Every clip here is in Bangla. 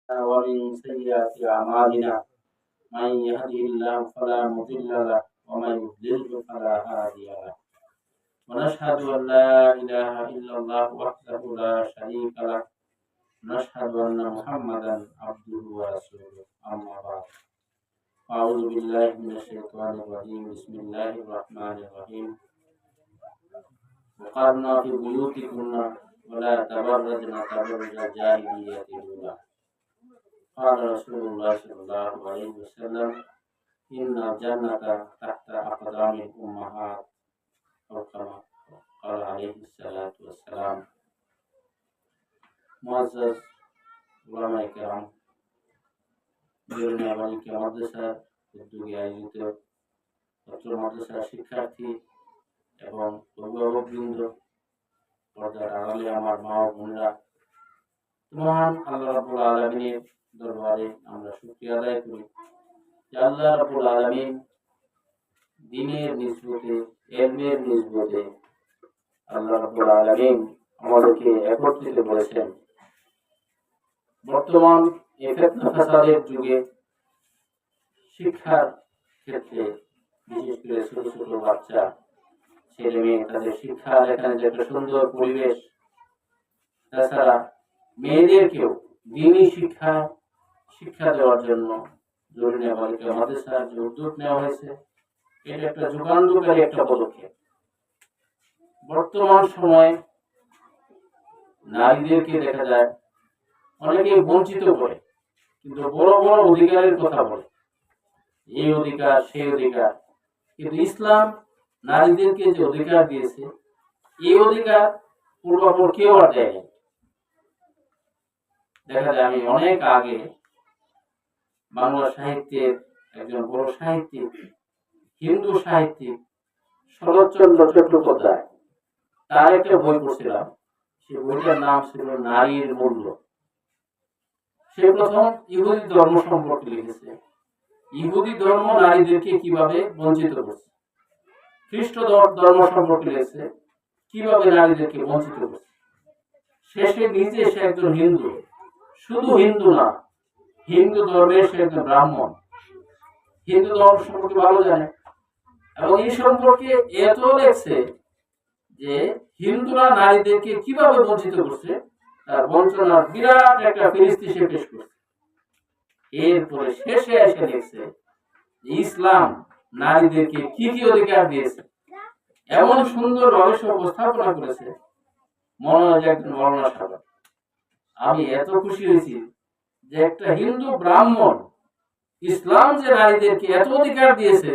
ومن سيئات أعمالنا من يهده الله فلا مضل له ومن يضلل فلا هادي له ونشهد أن لا إله إلا الله وحده لا شريك له ونشهد أن محمدا عبده ورسوله أما بعد أعوذ بالله من الشيطان الرجيم بسم الله الرحمن الرحيم وقرنا في بيوتكن ولا تبرجن تبرج الجاهلية الأولى قال رسول الله صلى الله عليه وسلم إن الجنة تحت أقدام الأمهات أو كما قال عليه الصلاة والسلام معزز উলামায়ে কেরাম বেরুনিয়া বালিকা মাদ্রাসার উদ্যোগে আয়োজিত ছাত্র মাদ্রাসার শিক্ষার্থী এবং অভিভাবকবৃন্দ, পর্দার আড়ালে আমার মা ও বোনেরা, মহান আল্লাহ রাব্বুল আলামিনের দরবারে আমরা শুকরিয়া আদায় করি যে আল্লাহ রাব্বুল আলামিন দ্বীনের নিসবতে, ইলমের নিসবতে আল্লাহ রাব্বুল আলামিন আমাদেরকে একত্রিত করেছেন। বর্তমান এই ফিতনা ফাসাদের যুগে শিক্ষার ক্ষেত্রে বিশেষ করে ছোট ছোট বাচ্চা ছেলে মেয়ে, তাদের শিক্ষার এখানে যে একটা সুন্দর পরিবেশ, তাছাড়া মেয়েদেরকেও দ্বীনি শিক্ষা দেওয়ার জন্য বেরুনিয়া বালিকা মাদ্রাসার যে উদ্যোগ নেওয়া হয়েছে, এটা একটা যুগান্তকারী একটা পদক্ষেপ। বর্তমান সময়ে নারীদেরকে দেখা যায় অনেকে বঞ্চিত করে, কিন্তু বড় বড় অধিকারের কথা বলে, এই অধিকার সেই অধিকার, কিন্তু ইসলাম নারীদেরকে যে অধিকার দিয়েছে, এই অধিকার পূর্বাপর কেউ আর দেয়নি। দেখা যায় আমি অনেক আগে বাংলা সাহিত্যের একজন বড় সাহিত্যিক, হিন্দু সাহিত্যিক শরৎচন্দ্র চট্টোপাধ্যায়, তার একটা বই পড়ছিলাম। সেই বইটার নাম ছিল নারীর মূল্য। সে প্রথম ইহুদি ধর্ম সম্পর্কে লিখেছে, ইহুদি ধর্ম নারীদেরকে কিভাবে বঞ্চিত করছে। খ্রিস্ট ধর্ম সম্পর্কে লিখেছে কিভাবে নারীদেরকে বঞ্চিত করছে। শেষে নিজে সে একজন হিন্দু, শুধু হিন্দু না, হিন্দু ধর্মের সে একজন ব্রাহ্মণ, হিন্দু ধর্ম সম্পর্কে ভালো জানে, এবং এই সম্পর্কে এত লেখছে যে হিন্দুরা নারীদেরকে কিভাবে বঞ্চিত করছে, তার বঞ্চনার বিরাট একটা ফিরিস্তি সে পেশ করছে। এরপরে শেষে এসে লিখছে ইসলাম নারীদেরকে কি কি অধিকার দিয়েছে, এমন সুন্দর ভাবে সে উপস্থাপনা করেছে, মনে হয় যে একজন মৌলানা সাহেব। আমি এত খুশি হয়েছি যে একটা হিন্দু ব্রাহ্মণ ইসলাম যে নারীদেরকে এত অধিকার দিয়েছে,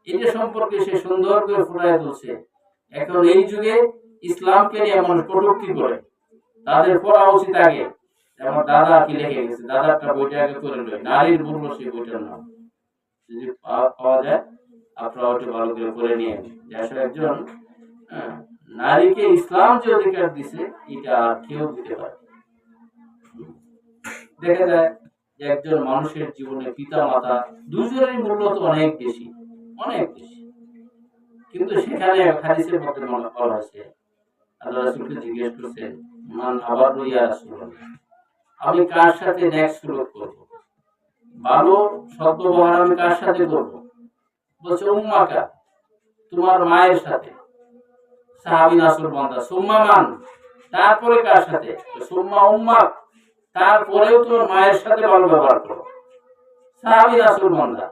এটা সম্পর্কে সে সুন্দর করে ফুটায় তুলছে। এখন এই যুগে ইসলামকে নিয়ে এমন কটূক্তি করে, তাদের পড়া উচিত আগে। আমার দাদা কি লিখে গেছে, দাদারটা বইটা আগে করে লই, নারীর মূল্য, সেই বইটার নাম যদি পাওয়া যায় আপনারা ওটা ভালো করে করে নিয়ে, যে আসলে একজন নারীকে ইসলাম যে অধিকার দিছে, এটা আর কেউ দিতে পারে। দেখা যায় যে একজন মানুষের জীবনে পিতা মাতা দুজনেরই মূল্য তো অনেক বেশি, অনেক বেশি। কিন্তু সেখানে হাদিসের মধ্যে বলা হয়েছে, আল্লাহ রাসূলকে জিজ্ঞেস করছেন, মান আবারু ইয়া রাসূলুল্লাহ, আমি কার সাথে নেক সুলুক করব, ভালো সদ্ব্যবহার আমি কার সাথে করব? বলছে উম্মাকা, তোমার মায়ের সাথে। সাহাবী নাসরবান্দা, সুম্মা মান, তারপরে কার সাথে? সুম্মা উম্মাক, তারপরেও তোমার মায়ের সাথে ভালো ব্যবহার করো। সাহাবী নাসরবান্দা,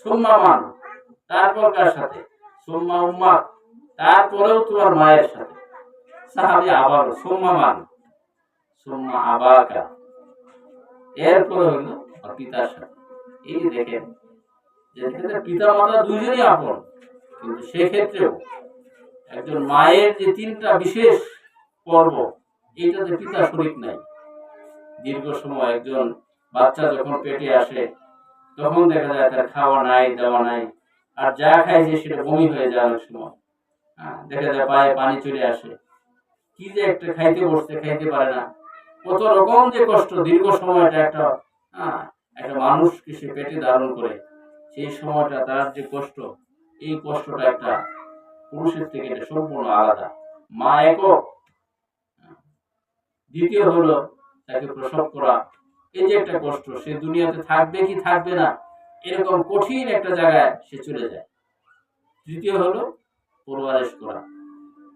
সুম্মা মান, তারপর কার সাথে? সুম্মা উম্মাক, তারপরেও তোমার মায়ের সাথে। সাহাবী আবার সুম্মা মান, সুম্মা আবাকা, এরপরে হইল পিতার সাথে। এই যে দেখেন, যেখানে পিতা মাতা দুজনই আপন, কিন্তু সেক্ষেত্রেও একজন মায়ের যে তিনটা বিশেষ পর্ব, এইটাতে পিতা শরীক নাই। দীর্ঘ সময় একজন বাচ্চা যখন পেটে আসে, তখন দেখা যায় তার খাওয়া নাই, দেওয়া নাই, আর যা খাইছে সেটা বমি হয়ে যায়। অনেক সময় দেখা যায় পায়ে পানি চলে আসে, কি যে একটা খাইতে বসতে খাইতে পারে না, কত রকম যে কষ্ট। দীর্ঘ সময়টা একটা মানুষকে সে পেটে ধারণ করে, সেই সময়টা তার যে কষ্ট, এই কষ্টটা একটা পুরুষের থেকে এটা সম্পূর্ণ আলাদা। মা একক, দ্বিতীয় হলো তাকে প্রসব করা, এই যে একটা কষ্ট, সে দুনিয়াতে থাকবে কি থাকবে না এরকম কঠিন একটা জায়গায় সে চলে যায়। তৃতীয় হলো পরওয়ারিশ করা,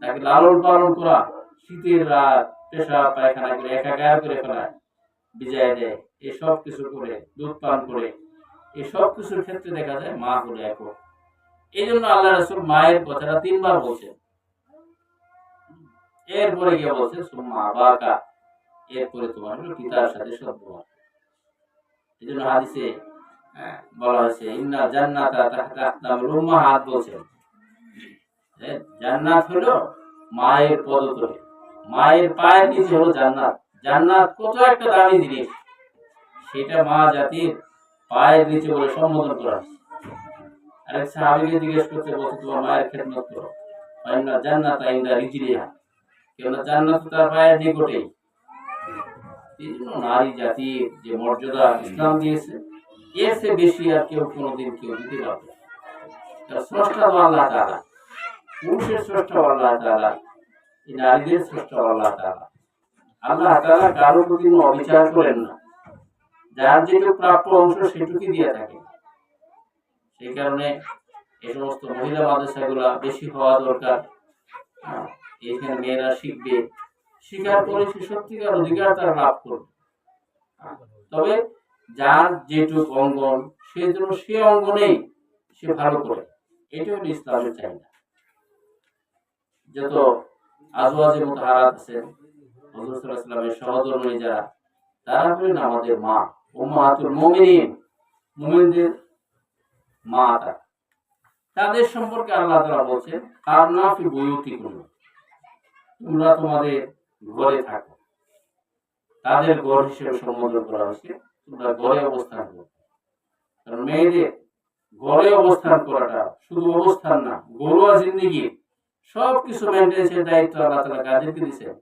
তাকে লালন পালন করা, শীতের রাত পেশাব পায়খানা করে একাকার করে ফেলায়, বিজায় দেয়, এই সব কিছু করে দুধ পান করে, এই সব কিছুর ক্ষেত্রে দেখা যায় মা হলো একক। এই জন্য আল্লাহ রাসূল মায়ের কথাটা 3 বার বলছেন। এরপরে গিয়ে বলছে সুম্মা আবাকা, এরপরে তোমার হলো পিতার সাথে সদ্ব্যবহার। এই জন্য হাদিসে বলা হয়েছে ইন্না জান্নাতা তাহতা আকদামিল উম্মাহাত, বলছেন জান্নাত হলো মায়ের পদতলে, মায়ের পায়ের নিচে হলো জান্নাত। জান্নাত কত একটা দামি জিনিস, সেটা মা জাতির পায়ের নিচে বলে সম্বোধন করা হয়েছে। আরেক সাহাবীকে জিজ্ঞেস করতে বলছে তোমার মায়ের খেদমত করো, ইন্না জান্নাতা ইনদা রিজলিহা, কেননা জান্নাত তার পায়ের নিকটেই। এই জন্য নারী জাতির যে মর্যাদা ইসলাম দিয়েছে, এর চেয়ে বেশি আর কেউ কোনোদিন কেউ দিতে পারবে না। স্রষ্টা তো আল্লাহ তাআলা, পুরুষের স্রষ্টা আল্লাহ তাআলা, এই নারীদের স্রষ্টা আল্লাহ তাআলা। আল্লাহ তাআলা কারো প্রতি অবিচার করেন না, যার যেটুকু প্রাপ্য অংশ সেটুকুই দিয়ে থাকে। সেই কারণে এই সমস্ত মহিলা মাদ্রাসাগুলা বেশি হওয়া দরকার। এখানে মেয়েরা শিখবে, শিখার পরে সে সত্যিকার অধিকার তারা লাভ করবে। তবে যার যেটুক অঙ্গন, সে যেন সে অঙ্গনেই সে ভালো করে, এটা হলো ইসলামের চাহিদা। যত আজওয়াজে মুতাহারাত আছেন, হুজুর সাল্লাল্লাহু আলাইহি ওয়াসাল্লামের সহধর্মিণী যারা, তারা হলেন আমাদের মা, উম্মাহাতুল মুমিনিন, মুমিনদের মা। তাদের সম্পর্কে আল্লাহ তাআলা বলছেন কারনা ফি বুয়ুতিকুম, তোমরা তোমাদের ঘরে থাকো। তাদের ঘর হিসেবে সম্বোধন করা হয়েছে, তোমরা ঘরে অবস্থান করো। কারণ মেয়েদের ঘরে অবস্থান করাটা শুধু অবস্থান না, ঘরোয়া জিন্দেগি সবকিছু মেনটেন্সের দায়িত্ব আল্লাহ তাআলা কাদেরকে দিয়েছেন?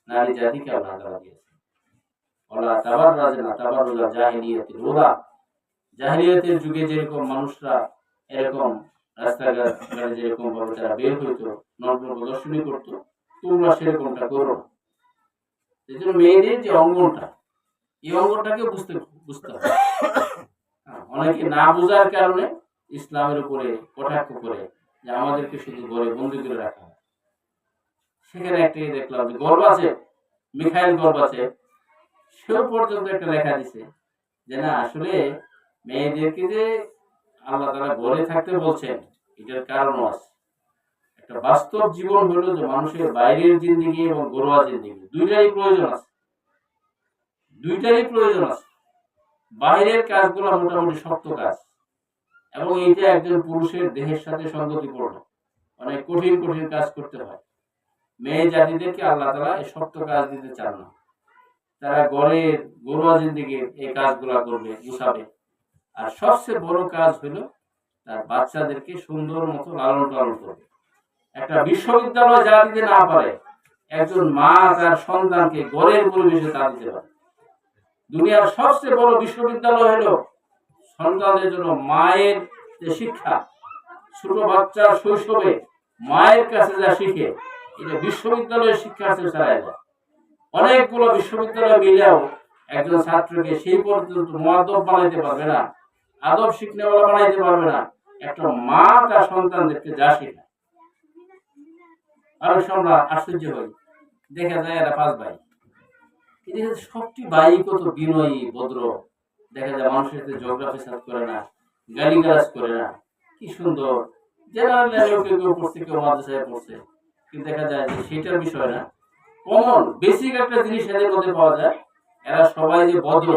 নারী জাতিকে আল্লাহ তাআলা দিয়েছেন। ওয়ালা তাবাররাজনা তাবাররুজা জাহিলিয়াতিল উলা, জাহিলিয়াতের যুগে যেরকম মানুষরা এরকম রাস্তাঘাটে যেরকম ভাবে তারা বের হইতো, নগ্ন প্রদর্শনী করতো, তোমরা সেরকমটা করো না। এই জন্য মেয়েদের যে অঙ্গনটা, এই অঙ্গনটাকে বুঝতে হবে। অনেকে না বোঝার কারণে ইসলামের উপরে কটাক্ষ করে যে আমাদেরকে শুধু ঘরে বন্দি করে রাখা হয়। সেখানে একটা দেখলাম যে গর্ব আছে, মিখাইল গর্ব আছে, সেও পর্যন্ত একটা লেখা দিছে যে না আসলে মেয়েদেরকে যে আল্লাহ তাআলা ঘরে থাকতে বলছেন, এটার কারণও আছে। একটা বাস্তব জীবন হলো যে মানুষের বাইরের জিন্দেগি এবং ঘরোয়া জিন্দেগি দুইটারই প্রয়োজন আছে, দুইটারই প্রয়োজন আছে। বাইরের কাজগুলো মোটামুটি শক্ত কাজ, এবং এটা একজন পুরুষের দেহের সাথে সঙ্গতিপূর্ণ, অনেক কঠিন কঠিন কাজ করতে হয়। মেয়ে জাতিদেরকে আল্লাহ তাআলা এই শক্ত কাজ দিতে চান না, তারা ঘরের ঘরোয়া জিন্দেগির এই কাজগুলা করবে, গুছাবে। আর সবচেয়ে বড় কাজ হলো তার বাচ্চাদেরকে সুন্দর মতো লালন পালন করবে। একটা বিশ্ববিদ্যালয় যা দিতে না পারে, একজন মা তার সন্তানকে ঘরের পরিবেশে তা দিতে পারে। দুনিয়ার সবচেয়ে বড় বিশ্ববিদ্যালয় হলো সন্তানদের জন্য মায়ের যে শিক্ষা। ছোট বাচ্চা শৈশবে মায়ের কাছে যা শিখে, এটা বিশ্ববিদ্যালয়ের শিক্ষার চেয়ে ছাড়াই যায়। অনেকগুলো বিশ্ববিদ্যালয় মিলেও একজন ছাত্রকে সেই পর্যন্ত মুআদ্দব বানাইতে পারবে না, আদব শিখনেওয়ালা বানাইতে পারবে না একটা মা তার সন্তানদেরকে যা শেখায়। আর আমরা আশ্চর্য হই, দেখা যায় এরা 5 ভাই, কিন্তু সবটি ভাই কত বিনয়ী ভদ্র, দেখা যায় মানুষের সাথে ঝগড়া ফেসাদ করে না, গালিগালাজ করে না, কি সুন্দর। জেনারেল কেউ পড়ছে, কেউ মাদ্রাসায় পড়ছে, কিন্তু দেখা যায় যে সেটার বিষয় না, কমন বেসিক একটা জিনিস এদের মধ্যে পাওয়া যায়। এরা সবাই যে ভদ্র,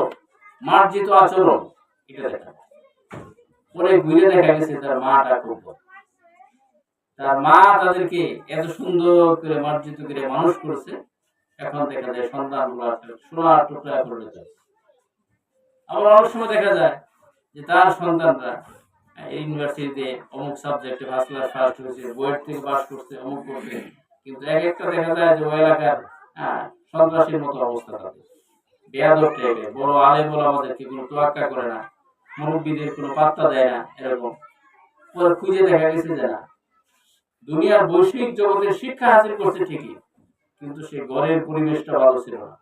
মার্জিত আচরণ, এটা দেখা যায়। পরে ঘুরে দেখা গেছে তার মাটা খুব, তার মা তাদেরকে এত সুন্দর করে মার্জিত করে মানুষ করেছে, এখন দেখা যায় সন্তানগুলো সোনার টুকরা করে যাচ্ছে। আবার অনেক সময় দেখা যায় যে তার সন্তানরা ইউনিভার্সিটিতে অমুক সাবজেক্টে ফার্স্ট ক্লাস ফার্স্ট হয়েছে, বইয়ের থেকে পাস করছে, অমুক করছে, কিন্তু এক একটা দেখা যায় যে ওই এলাকার সন্ত্রাসীর মতো অবস্থা তাদের, বেয়াদব টাইপের, বড় আলেম ওলামাদেরকে কোনো তোয়াক্কা করে না, মুরব্বীদের কোনো পাত্তা দেয় না, এরকম। পরে খুঁজে দেখা গেছে যে না, দুনিয়ার বৈশ্বিক জগতের শিক্ষা হাসিল করছে ঠিকই, কিন্তু সে ঘরের পরিবেশটা ভালো ছিল না,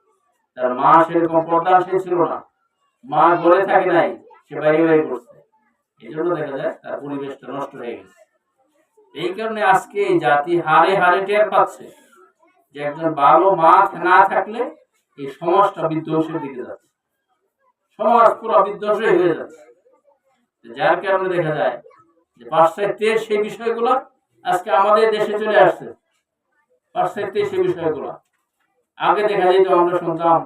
তার মা সেরকম পর্দাশীল ছিল না, মা ঘরে থাকে নাই, সে বাইরে বাইরে করছে, এই জন্য দেখা যায় তার পরিবেশটা নষ্ট হয়ে গেছে। এই কারণে আজকে এই জাতি হারে হারে টের পাচ্ছে যে একজন ভালো মা না থাকলে এই সমাজটা বিধ্বংসের দিকে যাচ্ছে, সমাজ পুরো বিধ্বংস হয়ে যাচ্ছে। যার কারণে দেখা যায় যে পাশ্চাত্যের সেই বিষয়গুলো আজকে আমাদের দেশে চলে আসছে। পাশ্চাত্যের সেই বিষয়গুলো আগে দেখা যেত, আমরা শুনতাম,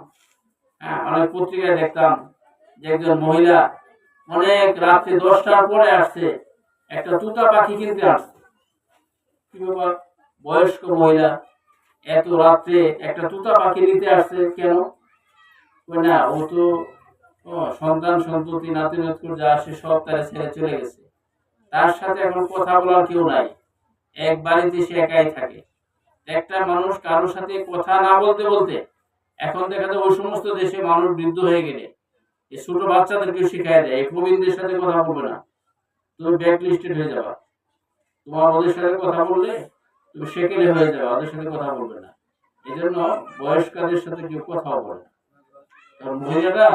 অনেক পত্রিকায় দেখতাম যে একজন মহিলা অনেক রাত্রে 10টার পরে আসছে, একটা তুতা পাখি কিনতে আসছে। কি ব্যাপার, বয়স্ক মহিলা এত রাত্রে একটা তুতা পাখি নিতে আসছে কেন? না, ও তো সন্তান সন্ততি নাতি নাতকুর যা আসে সব তারা ছেড়ে চলে গেছে, তার সাথে এখন কথা বলার কেউ নাই, এক বাড়িতে সে একাই থাকে। একটা মানুষ কারোর সাথে কথা না বলতে বলতে এখন দেখা যায় ওই সমস্ত দেশে মানুষ বৃদ্ধ হয়ে গেলে এই ছোট বাচ্চাদেরকে শিখাই দেয়, এই প্রবীণদের সাথে কথা বলবে না, তুমি ব্যাক লিস্টেড হয়ে যাবা, তোমার ওদের সাথে কথা বললে তুমি সেকেলে হয়ে যাবে, ওদের সাথে কথা বলবে না। এই জন্য বয়স্কদের সাথে কেউ কথাও বলে না। কারণ মহিলাটা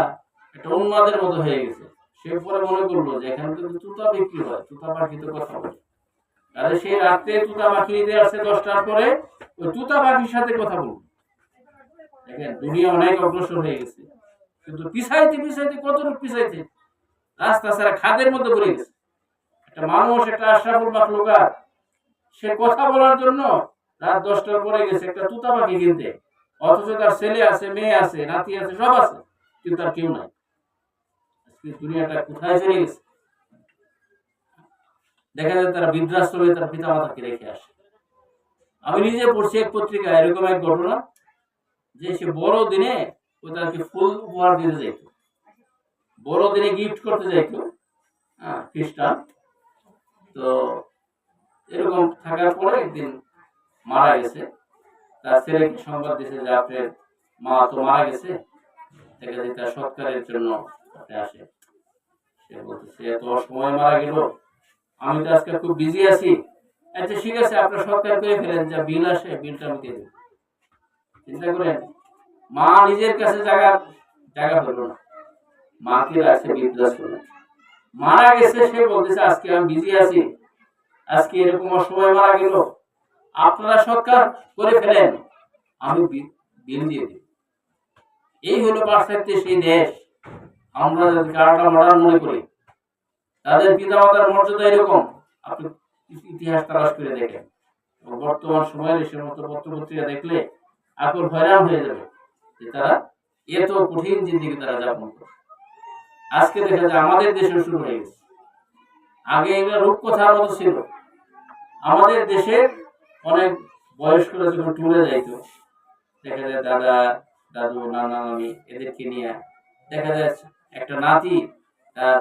একটা উন্মাদের মতো হয়ে গেছে, সে পরে মনে করলো যে এখানে তো তুতা বিক্রি হয়, তুতা পাখি তো কথা বলে, তাহলে সেই রাত্রে তুতা পাখি নিতে আসছে 10টার পরে, ওই তুতা পাখির সাথে কথা বলবো। দেখেন দুনিয়া অনেক অগ্রসর হয়ে গেছে, কিন্তু পিছাইতে পিছাইতে কতটুকু পিছাইতে রাস্তা ছাড়া খাদের মধ্যে পড়ে গেছে। একটা মানুষ, একটা আশরাফুল মাখলুকাত, সে কথা বলার জন্য রাত 10টার পরে গেছে একটা তুতা পাখি কিনতে, অথচ তার ছেলে আছে, মেয়ে আছে, নাতি আছে, সব আছে, কিন্তু তার কেউ নাই। দুনিয়াটা কোথায় চলে গেছে। দেখা যায় তারা বৃদ্ধাশ্রমে তার পিতা মাতাকে রেখে আসে। আমি নিজে পড়ছি এক পত্রিকায় এরকম এক ঘটনা, যে সে বড় দিনে ও তাকে ফুল উপহার দিতে যাইত, বড় দিনে গিফট করতে যাইত, খ্রিস্টান। তো এরকম থাকার পরে একদিন মারা গেছে, তার ছেলেকে সংবাদ দিয়েছে যে আপনার মা তো মারা গেছে, দেখা যায় তার সৎকারের জন্য আসে। সে বলতেছে এত সময় মারা গেল, আমি তো আজকে খুব বিজি আছি, আচ্ছা ঠিক আছে আপনার সৎকার করে ফেলেন, যা বিল আসে বিলটা আমি দিয়ে দেব। চিন্তা করেন, মা নিজের কাছে জায়গা হলো না, মাকে রাখছে বৃদ্ধাশ্রমে, মারা গেছে, সে বলতেছে আজকে আমি বিজি আছি, আজকে এরকম সময় মারা গেল, আপনারা সৎকার করে ফেলেন, আমি বিল দিয়ে দিই। এই হলো পাশ্চাত্যের সেই দেশ। আমরা যদি কারোটা মডার্ন মনে করি, তাদের পিতা মাতার মর্যাদা এরকম, আপনি ইতিহাস তালাশ করে দেখেন। বর্তমান সময়ের সে মতো পত্র পত্রিকা দেখলে আকল হয়রান হয়ে যাবে যে তারা এত কঠিন জিন্দিগি তারা যাপন করে। আজকে দেখা যায় আমাদের দেশে শুরু হয়ে গেছে। আগে এগুলো রূপকথার মতো ছিল। আমাদের দেশে অনেক বয়স্করা যখন টুরে যাইতো, দেখা যায় দাদা দাদু নানা নানি এদেরকে নিয়ে দেখা যাচ্ছে একটা নাতি তার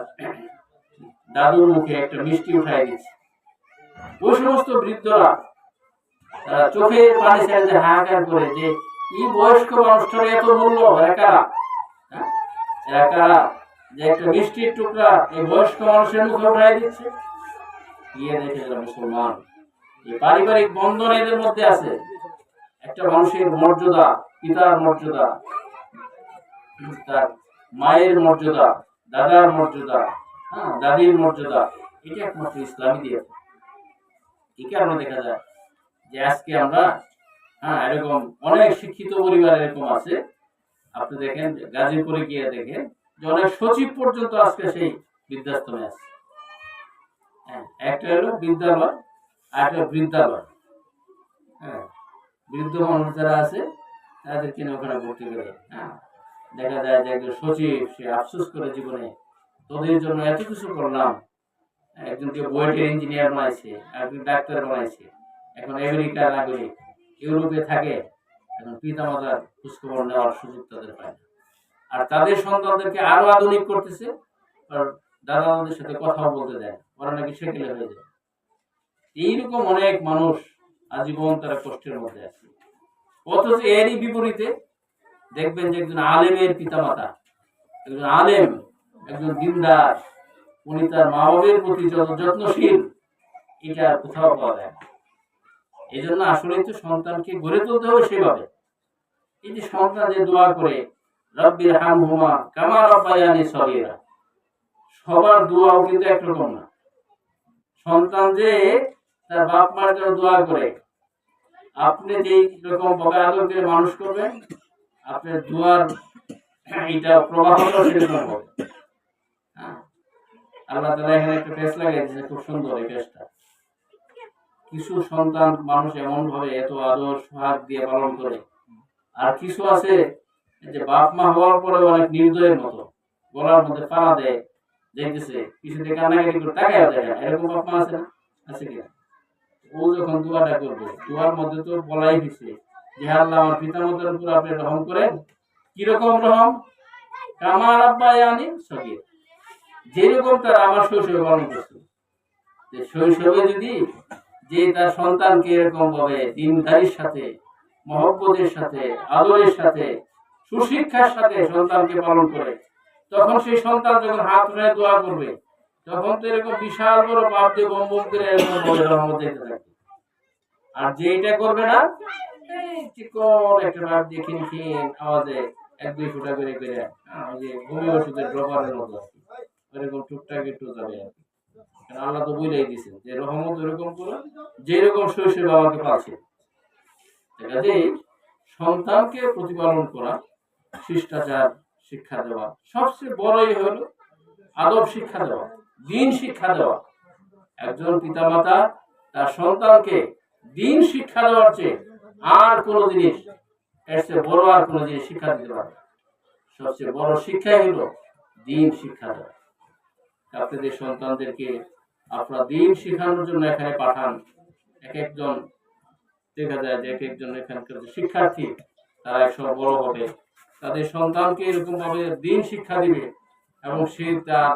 দাদুর মুখে একটা মিষ্টি উঠাই দিচ্ছে। ওই সমস্ত বৃদ্ধরা চোখে পানি ছেড়ে হাহাকার করে যে এই বয়স্ক মানুষটার এত মূল্য, একারা যে একটা মিষ্টির টুকরা এই বয়স্ক মানুষের মুখে উঠাই দিচ্ছে। গিয়ে দেখে যারা মুসলমান, এই পারিবারিক বন্ধন এদের মধ্যে আছে। একটা মানুষের মর্যাদা, পিতার মর্যাদা, তার মায়ের মর্যাদা, দাদার মর্যাদা, দাদির মর্যাদা, এটা একমাত্র ইসলামী দিয়ে। এই কারণে দেখা যায় যে আজকে আমরা এরকম অনেক শিক্ষিত পরিবার এরকম আছে, আপনি দেখেন গাজীপুরে গিয়ে দেখেন যে অনেক সচিব পর্যন্ত আজকে সেই বৃদ্ধাশ্রমে আছে। একটা হলো বিদ্যালয় আর একটা বৃদ্ধালয়। বৃদ্ধ মানুষ যারা আছে তাদেরকে ওখানে ভর্তি করে। দেখা যায় যে একজন সচিব, সে আফসোস করে জীবনে তোদের জন্য এত কিছু করলাম, একজনকে বুয়েটের ইঞ্জিনিয়ার বানাইছে, একজন ডাক্তার বানাইছে, এখন আমেরিকার নাগরিক, ইউরোপে থাকে, এখন পিতা মাতার খোঁজখবর নেওয়ার সুযোগ তাদের পায় না। আর তাদের সন্তানদেরকে আরো আধুনিক করতেছে, আর দাদা দাদের সাথে কথাও বলতে দেয়, ওরা নাকি সেকেলে হয়ে যায়। এইরকম অনেক মানুষ আজীবন তারা কষ্টের মধ্যে আছে। অথচ এরই বিপরীতে দেখবেন যে একজন আলেমের পিতা মাতা, একজন আলেম, একজন দিনদার, উনি তার মা বাবার প্রতি যত যত্নশীল, এটা কোথাও পাওয়া যায় না। এই জন্য আসলে তো সন্তানকে গড়ে তুলতে হবে সেভাবে। এই যে সন্তান যে দোয়া করে রাব্বিরহামহুমা কামা রাব্বায়ানি সগীরা। সবার দোয়াও কিন্তু একরকম না। সন্তান যে তার বাপ মার জন্য দোয়া করে, আপনি যেই রকম বকা আদর করে মানুষ করবেন, আপনার দোয়ার এটা প্রবাহটা সেরকম হবে। হ্যাঁ, আল্লাহ তাআলা এখানে একটা পেজ লাগাই দিয়েছে, খুব সুন্দর এই পেজটা। কিছু সন্তান মানুষ এমন ভাবে এত আদর সোহাগ দিয়ে পালন করে, আর কিছু আছে যে বাপ মা হওয়ার পরে অনেক নির্দয়ের মতো গলার মধ্যে পাড়া দেয়, দেখতেছে কিছু দিয়ে কান্নাকাটি করে তাকায় দেখে, এরকম বাপ মা আছে না? আছে কিনা? ও যখন দোয়াটা করবে, দোয়ার মধ্যে তো বলাই দিছে যে আল্লাহ আমার পিতা মাতার উপর আপনি রহম করেন। কিরকম রহম? কামা রাব্বায়ানি সগীর, যেরকম তার আমার শৈশবে পালন করছে। যে শৈশবে যদি যে তার সন্তানকে এরকম ভাবে দিনদারির সাথে, মহব্বতের সাথে, আদরের সাথে, সুশিক্ষার সাথে সন্তানকে পালন করে, তখন সেই সন্তান যখন হাত উঠায় দোয়া করবে, তখন তো এরকম বিশাল বড় পাপ দিয়ে বম বম করে এরকম বড় রহমত যেতে থাকে। আর যে এটা করবে না, এই চিকন একটা পাপ দিয়ে খিনখিন আওয়াজে এক দুই ফুটা করে করে ওই যে ভূমি ওষুধের ড্রপারের মতো এরকম টুকটাক একটু যাবে আর কি। কারণ আল্লাহ তো বুঝাই দিয়েছেন যে রহমত এরকম করে যেরকম শৈশবে বাবাকে পাচ্ছে। কাজেই সন্তানকে প্রতিপালন করা, শিষ্টাচার শিক্ষা দেওয়া, সবচেয়ে বড়ই হলো আদব শিক্ষা দেওয়া, দিন শিক্ষা দেওয়া। একজন পিতামাতা তার সন্তানকে দিন শিক্ষা দেওয়ার চেয়ে আর কোন জিনিস, এর চেয়ে বড় আর কোন জিনিস শিক্ষা দিতে পারে না। সবচেয়ে বড় শিক্ষাই হলো দিন শিক্ষা দেওয়া। আপনাদের সন্তানদেরকে আপনারা দিন শেখানোর জন্য এখানে পাঠান। এক একজন দেখা যায় যে এক একজন এখানকার শিক্ষার্থী তারা একসময় বড় হবে, তাদের সন্তানকে এরকম ভাবে দিন শিক্ষা দিবে, এবং সে তার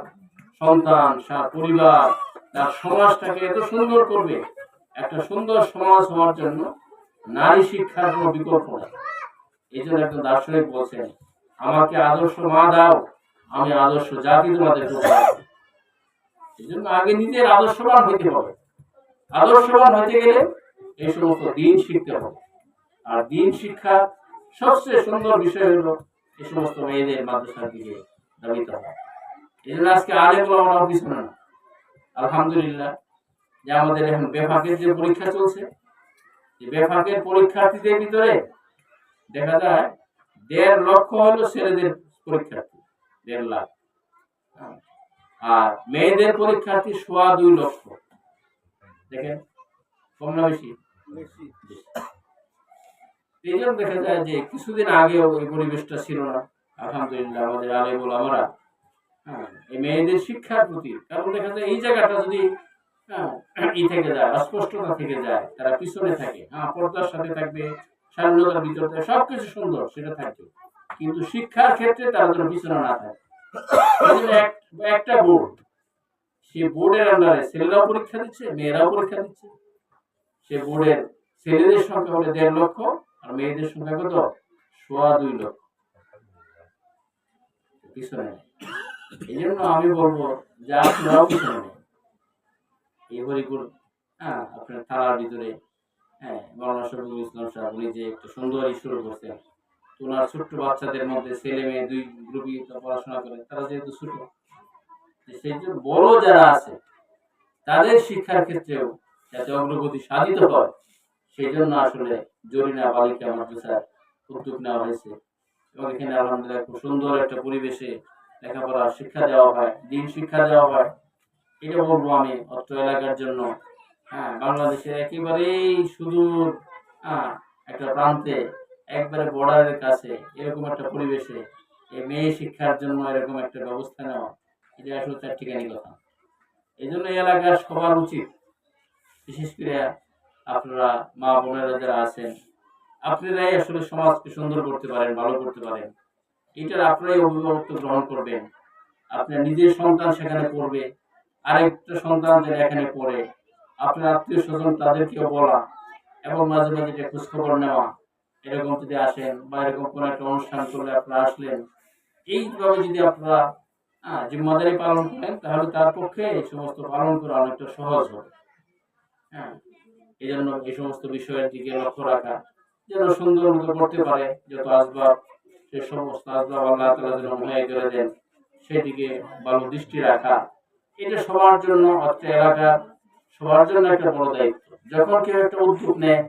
সন্তান, তার পরিবার, তার সমাজটাকে এত সুন্দর করবে। একটা সুন্দর সমাজ হওয়ার জন্য নারী শিক্ষার কোনো বিকল্প নেই। এই জন্য একজন দার্শনিক বলছেন, আমাকে আদর্শ মা দাও, আমি আদর্শ জাতি তোমাদের উপহার দেব। এই জন্য আগে নিজের আদর্শবান হইতে হবে। আদর্শবান হইতে গেলে এই সমস্ত দিন শিখতে হবে। আর দিন শিক্ষা সবচেয়ে সুন্দর বিষয় হলো এই সমস্ত মেয়েদের মাদ্রাসার দিকে ধাবিত হয়। এই জন্য আজকে আলেম ওলামার পিছনে না। আলহামদুলিল্লাহ যে আমাদের এখন বেফাকের যে পরীক্ষা চলছে, এই বেফাকের পরীক্ষার্থীদের ভিতরে দেখা যায় ১.৫ লক্ষ হলো ছেলেদের পরীক্ষার্থী, ১.৫ লাখ। আর মেয়েদের পরীক্ষার্থী ২.৫ লক্ষ। দেখেন কম না বেশি? এই জন্য দেখা যায় যে কিছুদিন আগেও এই পরিবেশটা ছিল না। আলহামদুলিল্লাহ আমাদের আলেম ওলামারা এই মেয়েদের শিক্ষার প্রতি, কারণ দেখা যায় এই জায়গাটা যদি থেকে যায়, অস্পষ্টতা থেকে যায়, তারা পিছনে থাকে। পর্দার সাথে থাকবে, স্বাধীনতার ভিতরে সবকিছু সুন্দর সেটা থাকবে, কিন্তু শিক্ষার ক্ষেত্রে তারা যেন পিছনে না থাকে। একটা বোর্ড, সে বোর্ডের আন্ডারে ছেলেরাও পরীক্ষা দিচ্ছে, মেয়েরাও পরীক্ষা দিচ্ছে। সে বোর্ডের ছেলেদের সংখ্যা হলো ১.৫ লক্ষ, আর মেয়েদের সংখ্যা কত? ২.৫ লক্ষ। পিছনে এই জন্য আমি বলবো যে আপনারাও পিছনে নেই। এই হরিপুর আপনার থানার ভিতরে মৌলানা শফিকুল ইসলাম সাহেব উনি যে একটা সুন্দর শুরু করছেন, ওনার ছোট্ট বাচ্চাদের মধ্যে ছেলে মেয়ে দুই গ্রুপই পড়াশোনা করে, তারা যেহেতু ছোট, সেই জন্য বড় যারা আছে তাদের শিক্ষার ক্ষেত্রেও যাতে অগ্রগতি সাধিত হয়, সেই জন্য আসলে জরিনা বালিকা মাদ্রাসার উদ্যোগ নেওয়া হয়েছে। এবং এখানে আলহামদুলিল্লাহ খুব সুন্দর একটা পরিবেশে লেখাপড়া শিক্ষা দেওয়া হয়, দিন শিক্ষা দেওয়া হয়। এটা বলবো আমি অত্র এলাকার জন্য। বাংলাদেশের একেবারেই সুদূর একটা প্রান্তে, একবারে বর্ডারের কাছে এরকম একটা পরিবেশে এই মেয়ে শিক্ষার জন্য এরকম একটা ব্যবস্থা নেওয়া, এটা আসলে তার ঠিকানি কথা। এই জন্য এই এলাকার সবার উচিত, বিশেষ করে আপনারা মা বোনেরা যারা আছেন, আপনারাই আসলে সমাজকে সুন্দর করতে পারেন, ভালো করতে পারেন। এটার আপনারাই অভিভাবকত্ব গ্রহণ করবেন। আপনার নিজের সন্তান সেখানে পড়বে, আরেকটা সন্তান যেন এখানে পড়ে, আপনার আত্মীয় স্বজন তাদেরকেও বলা, এবং মাঝে মাঝে যে খোঁজখবর নেওয়া, এরকম যদি আসেন বা এরকম কোন একটা অনুষ্ঠান করলে আপনারা আসলেন, এইভাবে যদি আপনারা জিম্মাদারি পালন করেন, তাহলে তার পক্ষে এই সমস্ত পালন করা অনেকটা সহজ হবে। এই জন্য এই সমস্ত বিষয়ের দিকে লক্ষ্য রাখা, যেন সুন্দর মতো করতে পারে, যত আসবাব সে সমস্ত আসবাব আল্লাহ তাআলা যেন মুহৈয়া করে দেন, সেদিকে ভালো দৃষ্টি রাখা, এটা সবার জন্য, অত্র এলাকার সবার জন্য একটা বড় দায়িত্ব। যখন কেউ একটা উদ্যোগ নেয়,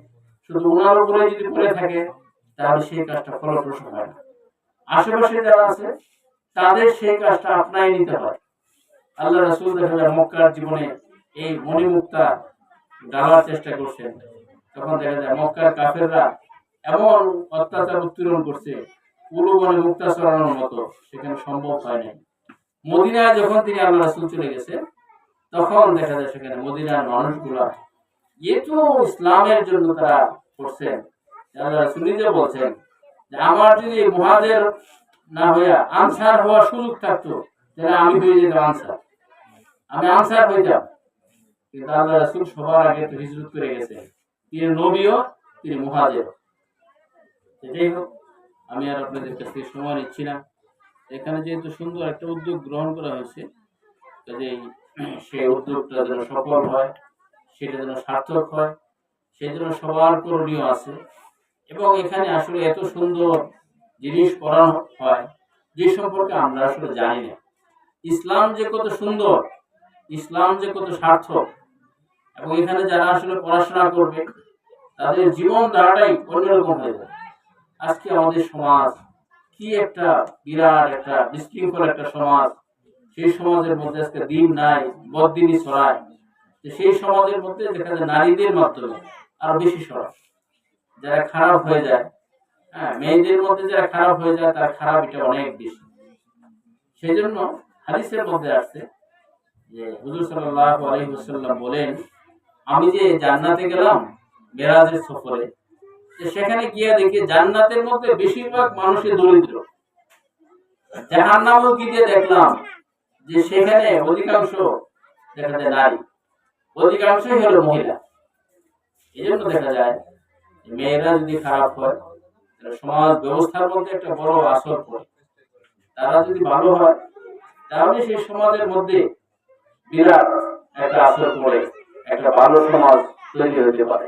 শুধু ওনার উপরে যদি পড়ে থাকে তাহলে সেই কাজটা ফলপ্রসূ হয় না। আশেপাশে যারা আছে তাদের সেই কাজটা আপনাই নিতে হয়। আল্লাহ রাসূল দেখা যায় মক্কার জীবনে এই মণিমুক্তা ঢালার চেষ্টা করছেন, তখন দেখা যায় মক্কার কাফেররা এমন অত্যাচার উত্তীর্ণ করছে, পুরো মুক্তা ছড়ানোর মতো সেখানে সম্ভব হয় নাই। মদিনায় যখন তিনি আল্লাহ রাসূল চলে গেছে, তখন দেখা যায় সেখানে মদিনার মানুষগুলা এত ইসলামের জন্য তারা করছেন, আল্লাহ রাসূল নিজে বলছেন যে আমার যদি মুহাজির না হইয়া আনসার হওয়ার সুযোগ থাকতো তাহলে আমি হয়ে যেতাম আনসার, আমি আনসার হইতাম। কিন্তু আল্লাহ রাসূল সবার আগে তো হিজরত করে গেছে, তিনি নবীও তিনি মুহাজির। এটাই হোক, আমি আর আপনাদের কাছ থেকে সময় নিচ্ছি না। এখানে যেহেতু সুন্দর একটা উদ্যোগ গ্রহণ করা হয়েছে, কাজেই সেই উদ্যোগটা যেন সফল হয়, সেটা যেন সার্থক হয়, সেই জন্য সবার করণীয় আছে। এবং এখানে আসলে এত সুন্দর জিনিস পড়ানো হয় যে সম্পর্কে আমরা আসলে জানি না। ইসলাম যে কত সুন্দর, ইসলাম যে কত সার্থক, এবং এখানে যারা আসলে পড়াশোনা করবে তাদের জীবন ধারাটাই অন্যরকম হয়ে যাবে। আজকে আমাদের সমাজ কি একটা বিরাট একটা বিশৃঙ্খল একটা সমাজ, সেই সমাজের মধ্যে আজকে দিন নাই, বদদিনই ছড়ায়। সেই সমাজের মধ্যে দেখা যায় নারীদের মাধ্যমে আরো বেশি ছড়ায়, যারা খারাপ হয়ে যায়, হ্যাঁ, মেয়েদের মধ্যে যারা খারাপ হয়ে যায় তার খারাপ এটা অনেক বেশি। সেই জন্য হাদিসের মধ্যে আসছে যে হুজুর সাল্লাল্লাহু আলাইহি ওয়াসাল্লাম বলেন, আমি যে জান্নাতে গেলাম মেরাজের সফরে, সেখানে গিয়ে দেখি জান্নাতের মধ্যে বেশিরভাগ মানুষই দরিদ্র। জাহান্নামেও গিয়ে দেখলাম যে সেখানে অধিকাংশ দেখা যায় নারী, অধিকাংশই হলো মহিলা। এই জন্য দেখা যায় মেয়েরা যদি খারাপ হয় তাহলে সমাজ ব্যবস্থার মধ্যে একটা বড় আসর পড়ে। তারা যদি ভালো হয় তাহলে সেই সমাজের মধ্যে বিরাট একটা আসর পড়ে, একটা ভালো সমাজ তৈরি হতে পারে।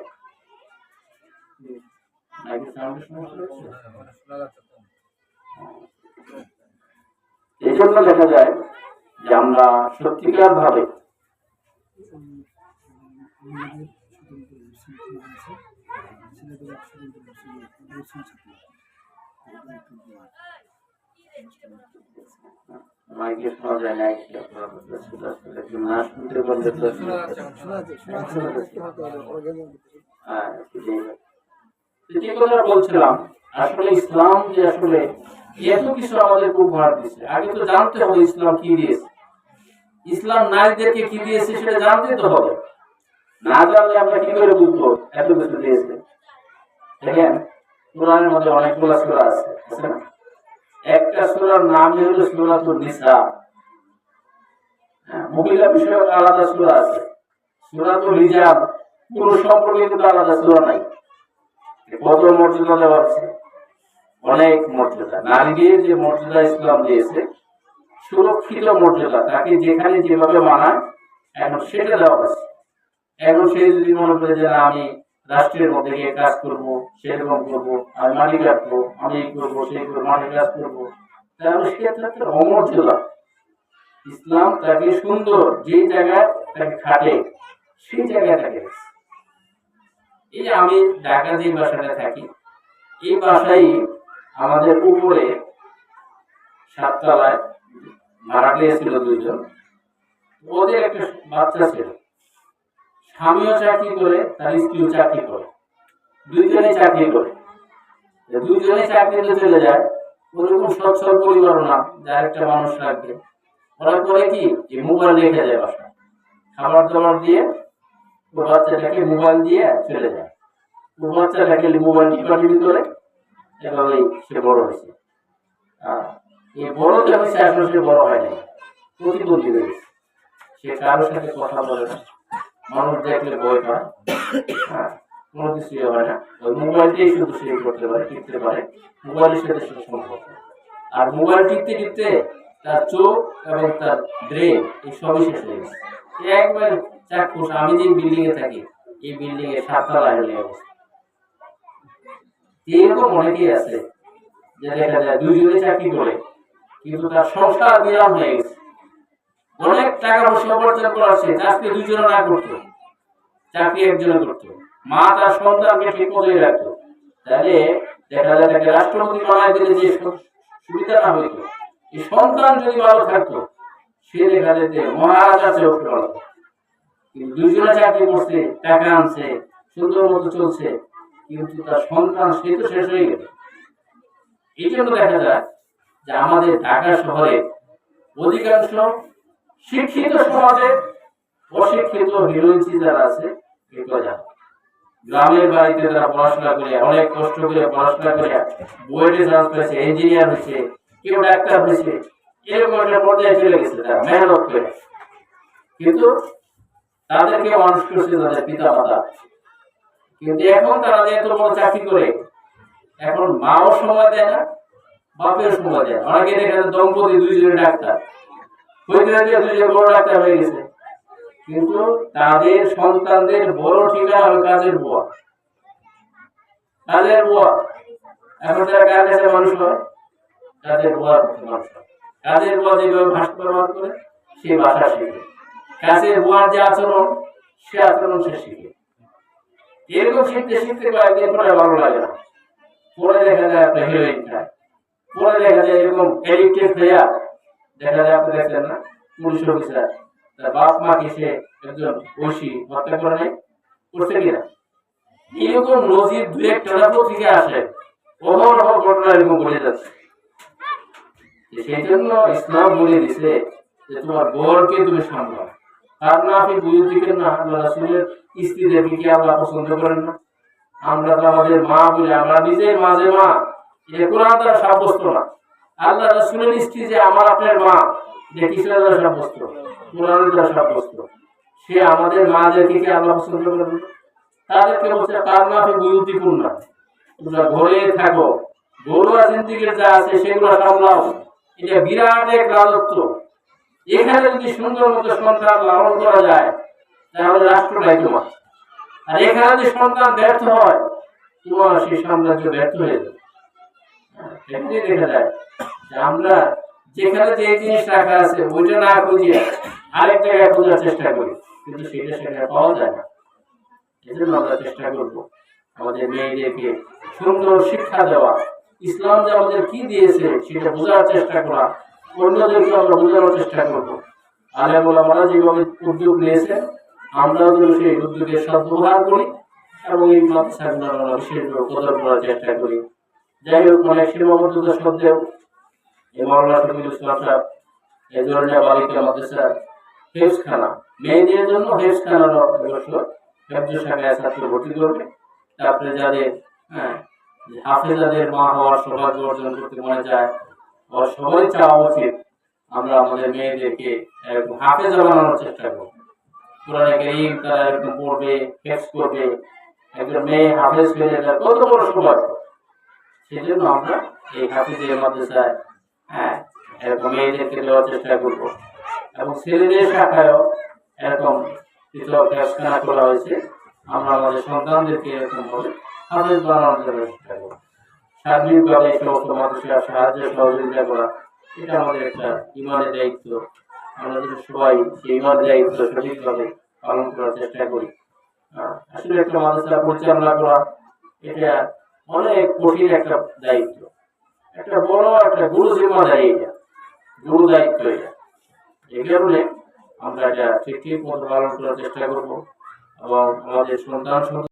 এই জন্য দেখা যায় যে আমরা সত্যিকার ভাবে বলছিলাম আসলে ইসলাম যে আসলে এত কিছু আমাদের উপহার দিচ্ছে, আগে তো জানতে হবে ইসলাম কি দিয়েছে, ইসলাম নারীদেরকে কি দিয়েছে সেটা জানতে তো হবে। না জানলে আমরা কি করে বুঝবো এত কিছু দিয়েছে? দেখেন কোরআনের মধ্যে অনেকগুলো সূরা আছে, একটা সূরার নাম হলো সূরাতুন নিসা। মহিলা বিষয়ক আলাদা সূরা আছে, সূরাতুল হিজাব, পুরুষ সম্পর্কে কিন্তু আলাদা সূরা নাই। কত মর্যাদা দেওয়া আছে, অনেক মর্যাদা। নারীদের যে মর্যাদা ইসলাম দিয়েছে, সুরক্ষিত মর্যাদা, তাকে যেখানে যেভাবে মানায় এখন সেটা দেওয়া আছে। এখন সে যদি মনে করে যে আমি রাষ্ট্রের মধ্যে গিয়ে কাজ করবো, সেরকম করবো, আমি মাটি কাটবো, আমি এই করবো সেই করবো, মাটি কাজ করবো, তাহলে সে একটা অমর্যাদা। ইসলাম তাকে সুন্দর যে জায়গায় তাকে খাটে সেই জায়গায় তাকে। এই আমি ঢাকা যে বাসাটা থাকি, এই বাসায় আমাদের উপরে 7 তলায় ভাড়া পেয়েছিল 2 জন। ওদের একটা বাচ্চা ছিল, স্বামীও চাকরি করে, তার স্ত্রীও চাকরি করে, 2 জনেই চাকরি করে। 2 জনেই চাকরিতে চলে যায়, ওরকম সচ্ছল পরিবার না যার একটা মানুষ রাখবে। ওরা করে কি, মোবাইল রেখে যায় বাসায়, খাবার দাবার দিয়ে ও বাচ্চাটাকে মোবাইল দিয়ে চলে যায়। ও বাচ্চাটাকে মোবাইল টিপাটিপি করে, এভাবেই সে বড় হয়েছে। এই বড় যে হয়েছে আসলে সে বড় হয় নাই, প্রতিবন্ধী হয়েছে। সে কারোর সাথে কথা বলে না, মানুষ দেখলে ভয় পায়, কোনো কিছু হয় না। ওই মোবাইল দিয়ে শুধু সে করতে পারে, টিপতে পারে, মোবাইলের সাথে সে সম্পর্ক। আর মোবাইল টিপতে টিপতে তার চোখ এবং তার ব্রেন এই সবই শেষ হয়ে গেছে। একবার চাক্ষুষ, আমি যে বিল্ডিং এ থাকি এই বিল্ডিং এর 7 তলায় হলে অবস্থা। এরকম অনেকেই আছে যে দেখা যায় দুইজনে চাকরি করে কিন্তু তার সংসার বিরাম হয়ে গেছে, অনেক টাকা পয়সা উপার্জন করাচ্ছে, চাকরি দুইজনে না করতো, চাকরি একজনে করতো, মা তার সন্তানকে ঠিক মতোই রাখতো, তাহলে দেখা যায় তাকে রাষ্ট্রপতি বানায় দিলে যে সুবিধা না হইতো, এই সন্তান যদি ভালো থাকতো সে দেখা যেতে মহারাজা চেয়ে উঠতে পারতো। কিন্তু দুইজনে চাকরি করছে, টাকা আনছে, সুন্দর মতো চলছে, কিন্তু তার সন্তান সে তো শেষ হয়ে গেল। এই জন্য দেখা যায় যে আমাদের ঢাকা শহরে অধিকাংশ শিক্ষিত সমাজে অশিক্ষিত হিরোইন যারা আছে গ্রামের বাড়িতে যারা পড়াশোনা করে অনেক কষ্ট করে পড়াশোনা করে বুয়েটে চান্স পেয়েছে, ইঞ্জিনিয়ার হয়েছে, কেউ ডাক্তার হয়েছে, এরকম একটা পর্যায়ে চলে গেছে তারা মেহনত করে, কিন্তু তাদেরকে মানুষ করছে তাদের পিতা মাতা। কিন্তু এখন তারা যে এত বড় চাকরি করে, এখন মাও সময় দেয় না, বাপেও সময় দেয়। অনেকে দেখা যায় দম্পতি দুইজনে ডাক্তার হইতে হইতে দুইজন বড় ডাক্তার হয়ে গেছে, কিন্তু তাদের সন্তানদের বড় ঠিকানা হলো কাজের বুয়া। কাজের বুয়া এখন যারা কার কাছে মানুষ হয়, কাজের বুয়ার মানুষ হয়। কাজের বুয়া যেভাবে ভাষা ব্যবহার করে সে ভাষা শিখে, কাজের বুয়ার যে আচরণ সে আচরণ সে শিখে। এরকম শিখতে শিখতে কয়েকদিন পরে ভালো লাগে না, পরে দেখা যায় একটা হিরোইন খায়, পরে দেখা যায় এরকম এডিক্টেড হইয়া দেখা যায় আপনি দেখছেন না পুলিশ অফিসার তার বাপ মাকে সে একজন ঐশী হত্যা করে নাই, করছে কিনা? এরকম নজির দু একটা পত্রিকা আসে, অহরহ ঘটনা এরকম ঘটে যাচ্ছে। সেই জন্য ইসলাম বলে দিছে যে তোমার ঘরকে তুমি সামলাও। তার না আপনি বুঝতে না রাসূলের স্ত্রীদেরকে কি আল্লাহ পছন্দ করেন না? আমরা তো আমাদের মা বলে আমরা নিজের মাঝে মা, এটা কোরআন দ্বারা সাব্যস্ত না। আল্লাহ রাসূলের স্ত্রী যে আমার আপনার মা, এটা কিসের দ্বারা সাব্যস্ত? কোরআনের দ্বারা সাব্যস্ত। সে আমাদের মাদেরকে কি আল্লাহ পছন্দ করেন না? তাদেরকে বলছে তার না আপনি বুঝতে না, তোমরা ঘরে থাকো, ঘরোয়া জিন্দিগির যা আছে সেগুলো সামলাও। এটা বিরাট এক রাজত্ব। এখানে যদি সুন্দর মতো সন্তান লালন করা যায় তাহলে রাষ্ট্রটাই তোমার। আর এখানে যদি সন্তান ব্যর্থ হয় তোমার সেই সাম্রাজ্য ব্যর্থ হয়ে যাবে। এটাই দেখা যায় যে আমরা যেখানে যে জিনিস রাখা আছে ওইটা না খুঁজিয়ে আরেক জায়গায় খোঁজার চেষ্টা করি, কিন্তু সেটা সেখানে পাওয়া যায় না। এই জন্য আমরা চেষ্টা করবো আমাদের মেয়েদেরকে সুন্দর শিক্ষা দেওয়া, ইসলাম যে আমাদের কি দিয়েছে সেটা বোঝার চেষ্টা করা, অন্যদেরকে আমরা বোঝানোর চেষ্টা করবো। আলেম ওলামারা যেভাবে উদ্যোগ নিয়েছে আমরাও যেন সেই উদ্যোগের সদ্ব্যবহার করি এবং এই মাদ্রাসাগুলো আমরা বিশেষভাবে কদর করার চেষ্টা করি। যাই হোক, অনেক সীমাবদ্ধতা সত্ত্বেও এই মাওলানা শফিকুল ইসলাম সাহেব এই ধরনের বালিকা মাদ্রাসা হেফজখানা মেয়েদের জন্য হেফজখানার অবশ্য হেফজ শাখায় ছাত্র ভর্তি করবে। তারপরে যাদের হাফেজাদের মা হওয়ার সৌভাগ্য অর্জন করতে মনে যায়, সবাই চাওয়া উচিত আমরা আমাদের মেয়েদেরকে হাফেজা বানানোর চেষ্টা করব। কোরআনে কারীম তারা এরকম পড়বে, হেফজ করবে, একজন মেয়ে হাফেজ হয়ে যায় কত বড় সৌভাগ্য। সেই জন্য আমরা এই হাফেজের মাদ্রাসায় এরকম মেয়েদেরকে দেওয়ার চেষ্টা করব এবং ছেলেদের শাখায়ও এরকম পৃথক হেফজখানা করা হয়েছে। আমরা আমাদের সন্তানদেরকে এরকম ভাবে হাফেজ বানানোর জন্য চেষ্টা করব। সার্বিকভাবে এই সমস্ত মাদ্রাসার সাহায্য সহযোগিতা করা এটা আমাদের একটা ইমানের দায়িত্ব। আমরা যদি সবাই সেই ইমানের দায়িত্ব সঠিকভাবে পালন করার চেষ্টা করি। আসলে একটা মাদ্রাসা পরিচালনা করা এটা অনেক কঠিন একটা দায়িত্ব, একটা বড় একটা গুরু জিম্মাদারি, এটা গুরু দায়িত্ব। এটা এই কারণে আমরা এটা ঠিক মতো পালন করার চেষ্টা করবো এবং আমাদের সন্তান